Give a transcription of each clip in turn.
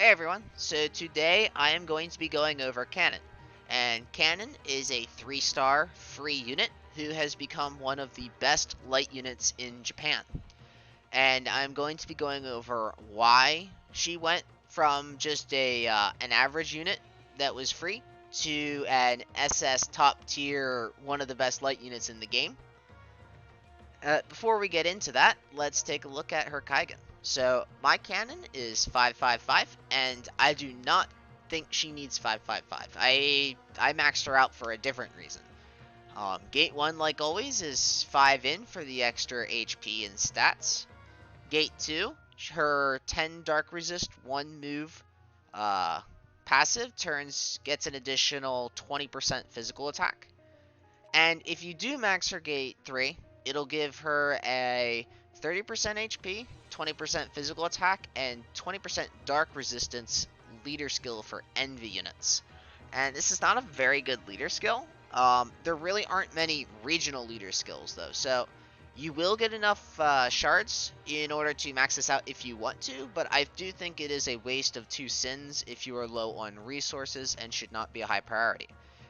Hey everyone, so today I am going to be going over Kanon. And Kanon is a 3-star free unit who has become one of the best light units in Japan. And I'm going to be going over why she went from just an average unit that was free to an SS top tier, one of the best light units in the game. Before we get into that, let's take a look at her Kaigan. So, my Kanon is 555, and I do not think she needs 555. I maxed her out for a different reason. Gate 1, like always, is 5 in for the extra HP and stats. Gate 2, her 10 Dark Resist, 1 move passive gets an additional 20% physical attack. And if you do max her Gate 3, it'll give her a 30% HP, 20% physical attack, and 20% dark resistance leader skill for envy units. And this is not a very good leader skill. There really aren't many regional leader skills though, so you will get enough shards in order to max this out if you want to, but I do think it is a waste of 2 sins if you are low on resources and should not be a high priority.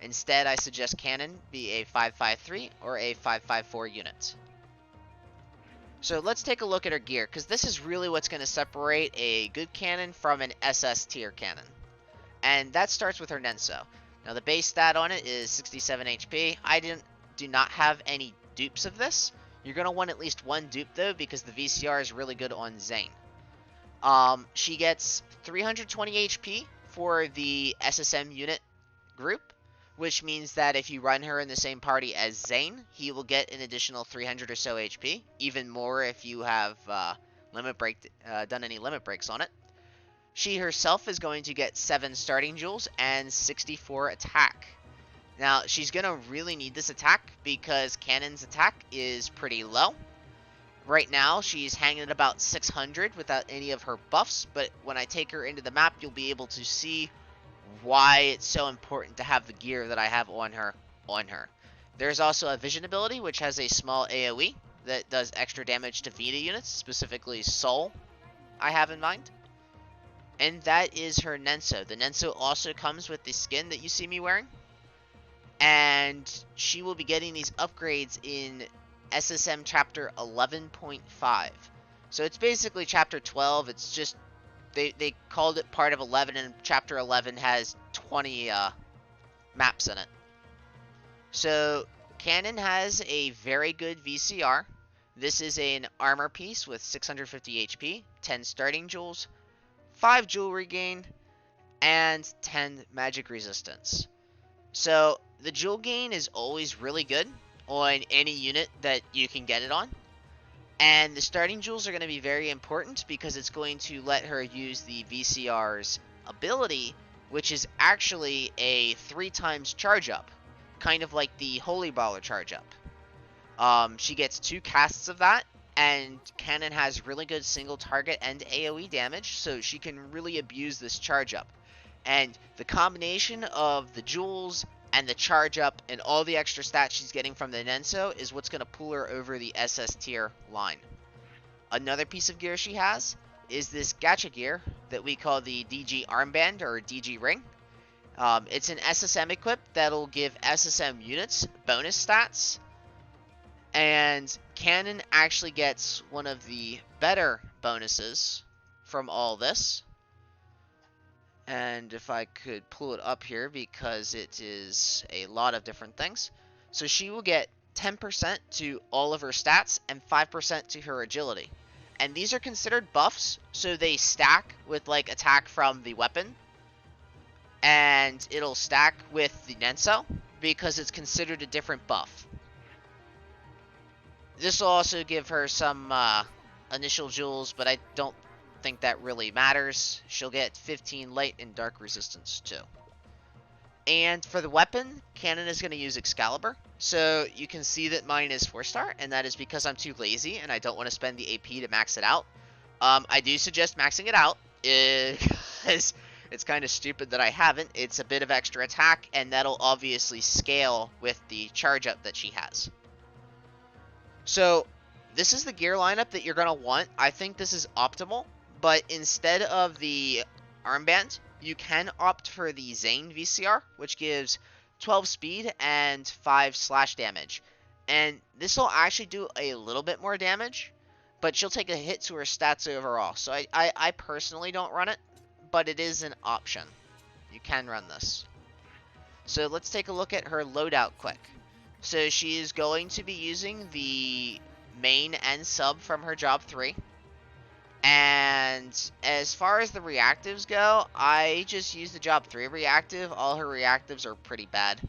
Instead, I suggest Kanon be a 553 or a 554 unit. So let's take a look at her gear, because this is really what's going to separate a good Kanon from an SS tier Kanon. And that starts with her Nenso. Now the base stat on it is 67 HP. I do not have any dupes of this. You're going to want at least one dupe though, because the VCR is really good on Zane. She gets 320 HP for the SSM unit group, which means that if you run her in the same party as Zane, he will get an additional 300 or so HP, even more if you have done any limit breaks on it. She herself is going to get 7 starting jewels and 64 attack. Now, she's going to really need this attack because Kanon's attack is pretty low. Right now, she's hanging at about 600 without any of her buffs, but when I take her into the map, you'll be able to see why it's so important to have the gear that I have on her. There's also a vision ability which has a small AoE that does extra damage to Vita units, specifically Soul I have in mind. And that is her Nenso. The Nenso also comes with the skin that you see me wearing. And she will be getting these upgrades in SSM chapter 11.5. So it's basically chapter 12, it's just They called it part of 11, and Chapter 11 has 20 maps in it. So, Kanon has a very good VCR. This is an armor piece with 650 HP, 10 starting jewels, 5 jewelry gain, and 10 magic resistance. So, the jewel gain is always really good on any unit that you can get it on. And the starting jewels are going to be very important because it's going to let her use the VCR's ability, which is actually a 3 times charge up, kind of like the Holy Baller charge up. She gets 2 casts of that, and Kanon has really good single target and AoE damage, so she can really abuse this charge up. And the combination of the jewels and the charge up and all the extra stats she's getting from the Nenso is what's going to pull her over the SS tier line. Another piece of gear she has is this gacha gear that we call the DG armband or DG ring. It's an SSM equip that'll give SSM units bonus stats, and Kanon actually gets one of the better bonuses from all this. And if I could pull it up here, because it is a lot of different things. So she will get 10% to all of her stats and 5% to her agility. And these are considered buffs, so they stack with like attack from the weapon. And it'll stack with the Nenso because it's considered a different buff. This will also give her some initial jewels, but I don't think that really matters. She'll get 15 light and dark resistance too. And for the weapon, Kanon is going to use Excalibur. So you can see that mine is 4-star, and that is because I'm too lazy and I don't want to spend the AP to max it out. I do suggest maxing it out because it's kind of stupid that I haven't. It's a bit of extra attack, and that'll obviously scale with the charge up that she has. So this is the gear lineup that you're going to want. I think this is optimal. But instead of the armband, you can opt for the Zane VCR, which gives 12 speed and 5 slash damage. And this will actually do a little bit more damage, but she'll take a hit to her stats overall. So I personally don't run it, but it is an option. You can run this. So let's take a look at her loadout quick. So she is going to be using the main and sub from her job 3. And as far as the reactives go, I just use the job 3 reactive. All her reactives are pretty bad.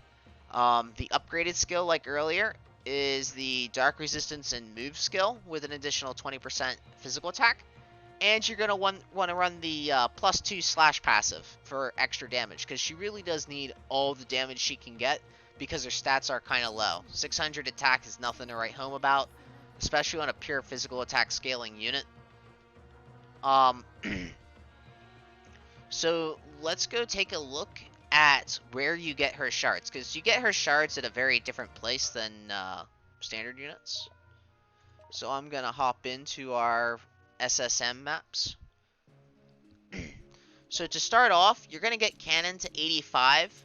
The upgraded skill, like earlier, is the dark resistance and move skill with an additional 20% physical attack. And you're going to want to run the +2 slash passive for extra damage, because she really does need all the damage she can get because her stats are kind of low. 600 attack is nothing to write home about, especially on a pure physical attack scaling unit. So let's go take a look at where you get her shards, because you get her shards at a very different place than standard units. So I'm going to hop into our SSM maps. So to start off, you're going to get Kanon to 85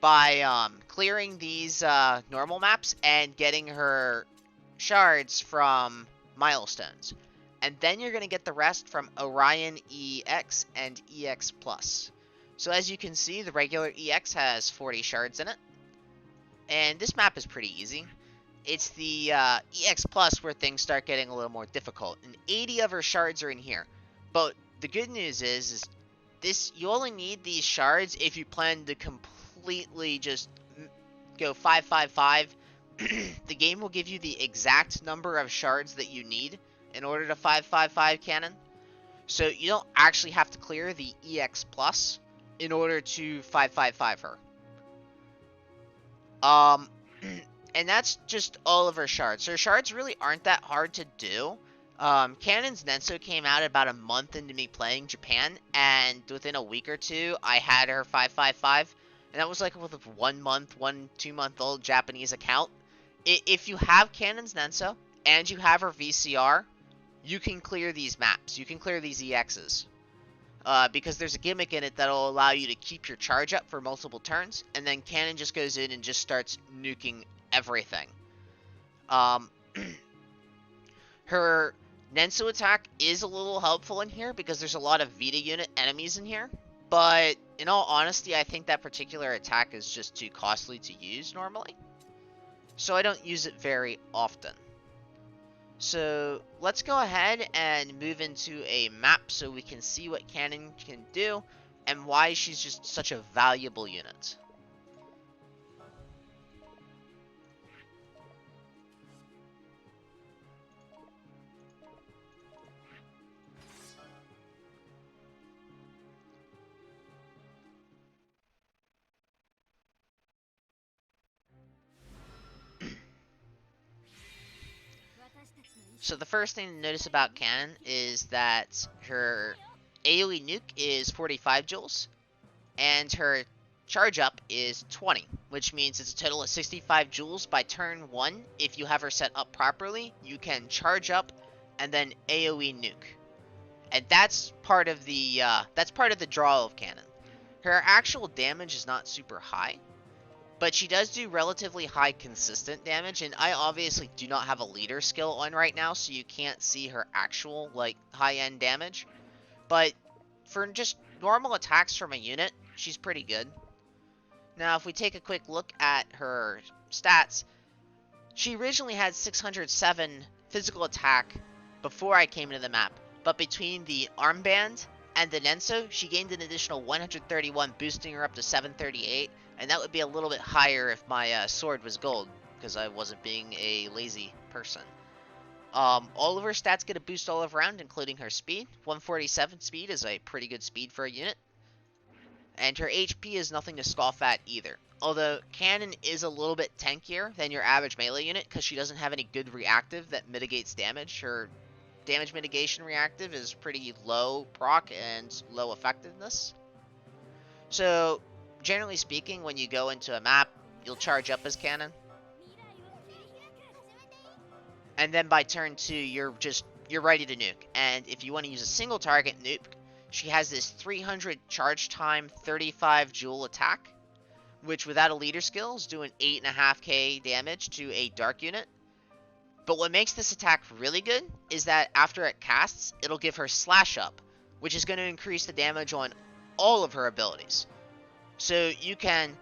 by clearing these normal maps and getting her shards from milestones. And then you're going to get the rest from Orion EX and EX+. So as you can see, the regular EX has 40 shards in it. And this map is pretty easy. It's the EX Plus where things start getting a little more difficult. And 80 of her shards are in here. But the good news is this, you only need these shards if you plan to completely just go 555. The game will give you the exact number of shards that you need in order to 555 Kanon. So you don't actually have to clear the EX Plus in order to 555 her. And that's just all of her shards. Her shards really aren't that hard to do. Kanon's Nenso came out about a month into me playing Japan, and within a week or two, I had her 555. And that was like with a 1 month, 2 month old Japanese account. If you have Kanon's Nenso and you have her VCR, you can clear these maps. You can clear these EXs. Because there's a gimmick in it that'll allow you to keep your charge up for multiple turns, and then Kanon just goes in and just starts nuking everything. Her Nenso attack is a little helpful in here because there's a lot of Vita unit enemies in here, but in all honesty, I think that particular attack is just too costly to use normally, so I don't use it very often. So let's go ahead and move into a map so we can see what Kanon can do and why she's just such a valuable unit. So the first thing to notice about Kanon is that her AoE nuke is 45 joules, and her charge up is 20, which means it's a total of 65 joules by turn 1. If you have her set up properly, you can charge up and then AoE nuke. And that's part of the draw of Kanon. Her actual damage is not super high, but she does do relatively high consistent damage, and I obviously do not have a leader skill on right now, so you can't see her actual, like, high-end damage. But for just normal attacks from a unit, she's pretty good. Now, if we take a quick look at her stats, she originally had 607 physical attack before I came into the map, but between the armband and the Nenso, she gained an additional 131, boosting her up to 738. And that would be a little bit higher if my sword was gold, because I wasn't being a lazy person. All of her stats get a boost all around, including her speed. 147 speed is a pretty good speed for a unit. And her HP is nothing to scoff at either. Although Kanon is a little bit tankier than your average melee unit, because she doesn't have any good reactive that mitigates damage. Her damage mitigation reactive is pretty low proc and low effectiveness. So generally speaking, when you go into a map, you'll charge up as Kanon. And then by turn 2, you're ready to nuke. And if you want to use a single target nuke, She has this 300 charge time, 35 jewel attack, which without a leader skill is doing 8.5k damage to a dark unit. But what makes this attack really good is that after it casts, it'll give her slash up, which is going to increase the damage on all of her abilities. So you can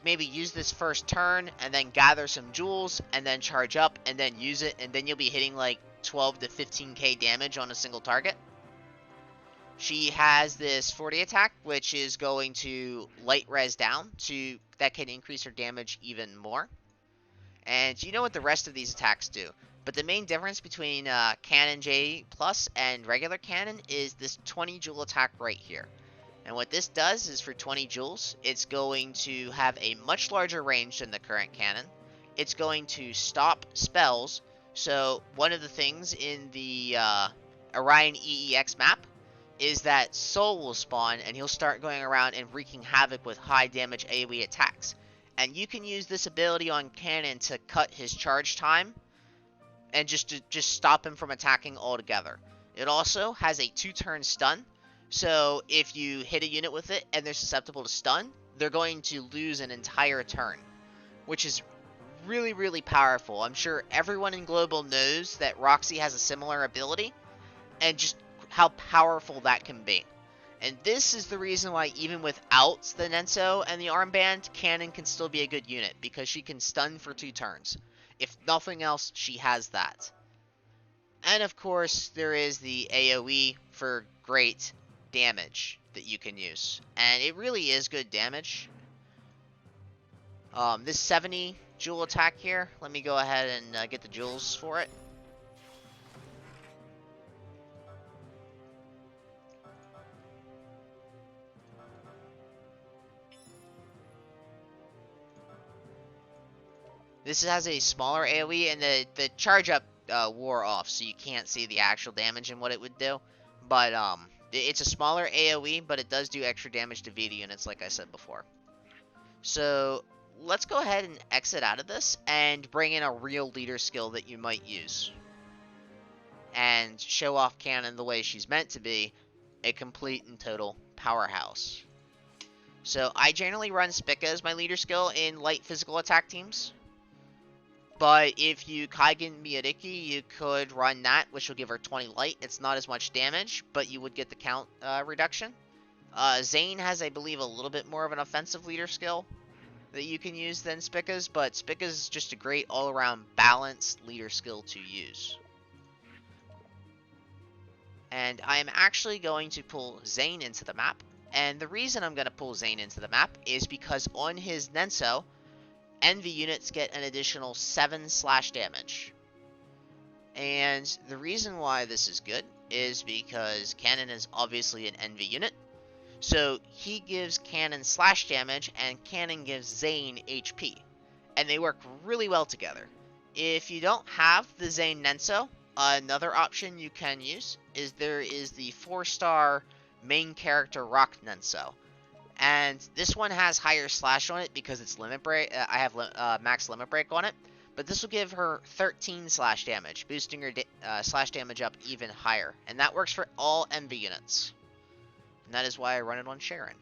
maybe use this first turn and then gather some jewels and then charge up and then use it, and then you'll be hitting like 12 to 15k damage on a single target. She has this 40 attack, which is going to light res down that can increase her damage even more. And you know what the rest of these attacks do. But the main difference between Kanon J Plus and regular Kanon is this 20 jewel attack right here. And what this does is for 20 joules, it's going to have a much larger range than the current Kanon. It's going to stop spells. So one of the things in the Orion EEX map is that Soul will spawn and he'll start going around and wreaking havoc with high damage AoE attacks. And you can use this ability on Kanon to cut his charge time and just stop him from attacking altogether. It also has a 2-turn stun. So if you hit a unit with it and they're susceptible to stun, they're going to lose an entire turn, which is really, really powerful. I'm sure everyone in Global knows that Roxy has a similar ability, and just how powerful that can be. And this is the reason why even without the Nenso and the armband, Kanon can still be a good unit, because she can stun for 2 turns. If nothing else, she has that. And of course, there is the AoE for great damage that you can use. And it really is good damage. This 70 jewel attack here, let me go ahead and get the jewels for it. This has a smaller AoE, and the charge up wore off, so you can't see the actual damage and what it would do. But it's a smaller AoE, but it does do extra damage to Vita units, like I said before. So let's go ahead and exit out of this and bring in a real leader skill that you might use. And show off Kanon the way she's meant to be, a complete and total powerhouse. So I generally run Spica as my leader skill in light physical attack teams. But if you Kaigan Miyariki, you could run that, which will give her 20 light. It's not as much damage, but you would get the count reduction. Zane has, I believe, a little bit more of an offensive leader skill that you can use than Spica's, but Spica's just a great all-around balanced leader skill to use. And I am actually going to pull Zane into the map. And the reason I'm going to pull Zane into the map is because on his Nenso, Envy units get an additional 7 slash damage. And the reason why this is good is because Kanon is obviously an Envy unit. So he gives Kanon slash damage and Kanon gives Zane HP. And they work really well together. If you don't have the Zane Nenso, another option you can use is there is the 4-star main character Rock Nenso. And this one has higher slash on it because it's limit break. I have max limit break on it. But this will give her 13 slash damage, boosting her slash damage up even higher. And that works for all Envy units. And that is why I run it on Sharon.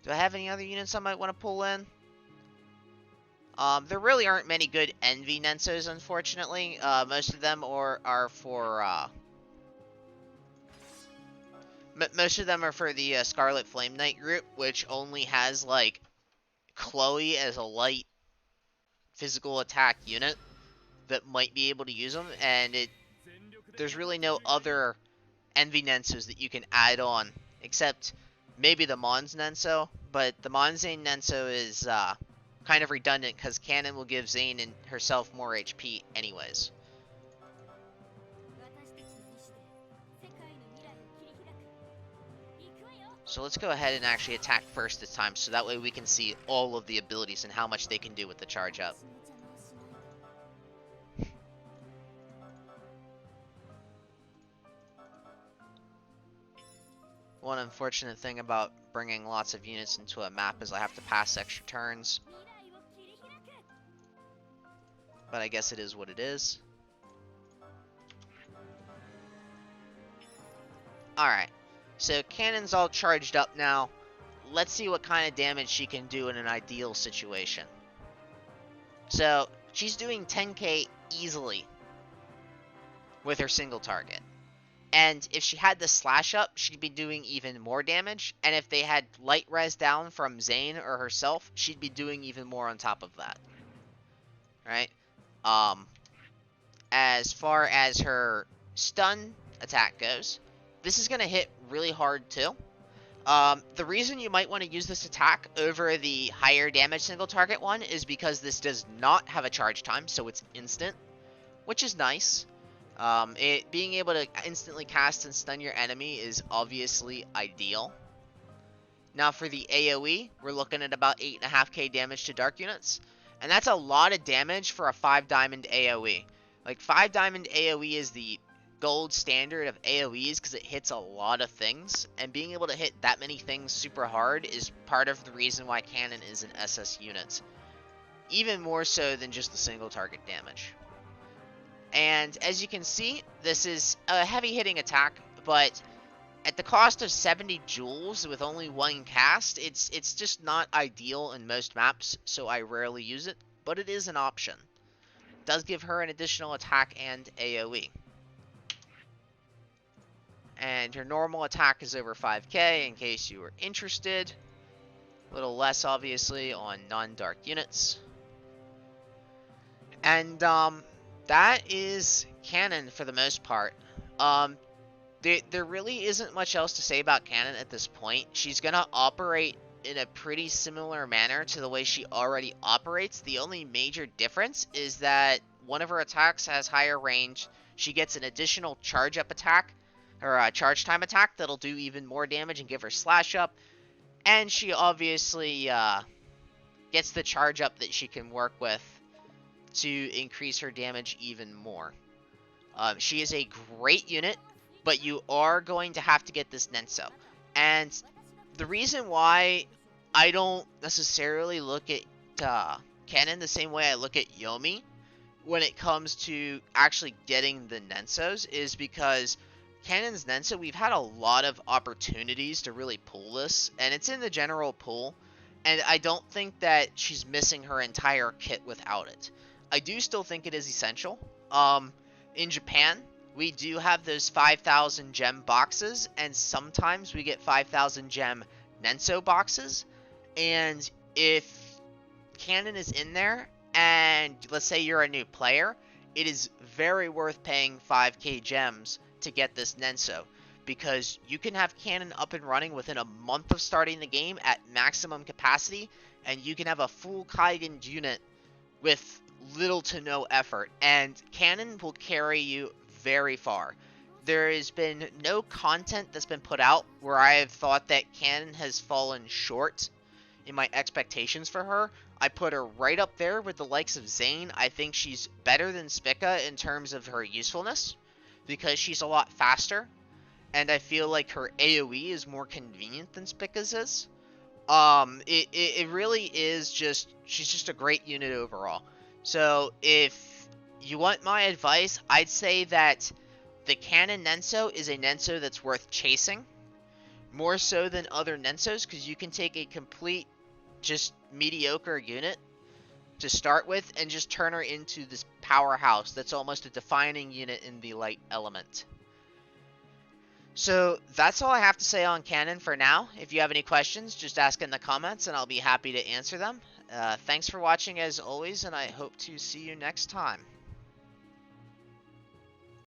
Do I have any other units I might want to pull in? There really aren't many good Envy Nensos, unfortunately. Most of them are for... most of them are for the Scarlet Flame Knight group, which only has, like, Chloe as a light physical attack unit that might be able to use them, and there's really no other Envy Nensos that you can add on, except maybe the Mons Nenso, but the Monzane Nenso is kind of redundant because Kanon will give Zane and herself more HP anyways. So let's go ahead and actually attack first this time, so that way we can see all of the abilities and how much they can do with the charge up. One unfortunate thing about bringing lots of units into a map is I have to pass extra turns. But I guess it is what it is. Alright, so Kanon's all charged up now. Let's see what kind of damage she can do in an ideal situation. So, she's doing 10k easily with her single target. And if she had the slash up, she'd be doing even more damage. And if they had light res down from Zane or herself, she'd be doing even more on top of that. Right? As far as her stun attack goes, this is going to hit really hard too. The reason you might want to use this attack over the higher damage single target one is because this does not have a charge time, so it's instant, which is nice. It being able to instantly cast and stun your enemy is obviously ideal. Now for the AoE, we're looking at about 8.5k damage to dark units, and that's a lot of damage for a 5 diamond AoE. Like 5 diamond AoE is the gold standard of AoEs because it hits a lot of things, and being able to hit that many things super hard is part of the reason why Kanon is an SS unit. Even more so than just the single target damage. And as you can see, this is a heavy hitting attack, but at the cost of 70 joules with only one cast, it's just not ideal in most maps, so I rarely use it, but it is an option. It does give her an additional attack and AoE. And her normal attack is over 5k, in case you were interested. A little less, obviously, on non-dark units. And, that is Kanon for the most part. There really isn't much else to say about Kanon at this point. She's going to operate in a pretty similar manner to the way she already operates. The only major difference is that one of her attacks has higher range. She gets an additional charge up attack, or a charge time attack that'll do even more damage and give her slash up. And she obviously gets the charge up that she can work with to increase her damage even more. She is a great unit, but you are going to have to get this Nenso. And the reason why I don't necessarily look at Kanon the same way I look at Yomi when it comes to actually getting the Nensos is because Kanon's Nenso, we've had a lot of opportunities to really pull this, and it's in the general pool, and I don't think that she's missing her entire kit without it. I do still think it is essential. In Japan, we do have those 5,000 gem boxes, and sometimes we get 5,000 gem Nenso boxes, and if Kanon is in there, and let's say you're a new player, it is very worth paying 5k gems to get this Nenso, because you can have Kanon up and running within a month of starting the game at maximum capacity, and you can have a full Kaigan unit with little to no effort, and Kanon will carry you very far. There has been no content that's been put out where I have thought that Kanon has fallen short in my expectations for her. I put her right up there with the likes of Zane. I think she's better than Spica in terms of her usefulness, because she's a lot faster, and I feel like her AoE is more convenient than Spica's is. It really is just, she's just a great unit overall. So if you want my advice, I'd say that the Kanon Nenso is a Nenso that's worth chasing, more so than other Nensos, because you can take a complete, just mediocre unit to start with and just turn her into this powerhouse that's almost a defining unit in the light element. So that's all I have to say on Kanon for now. If you have any questions, just ask in the comments and I'll be happy to answer them. Thanks for watching as always, and I hope to see you next time.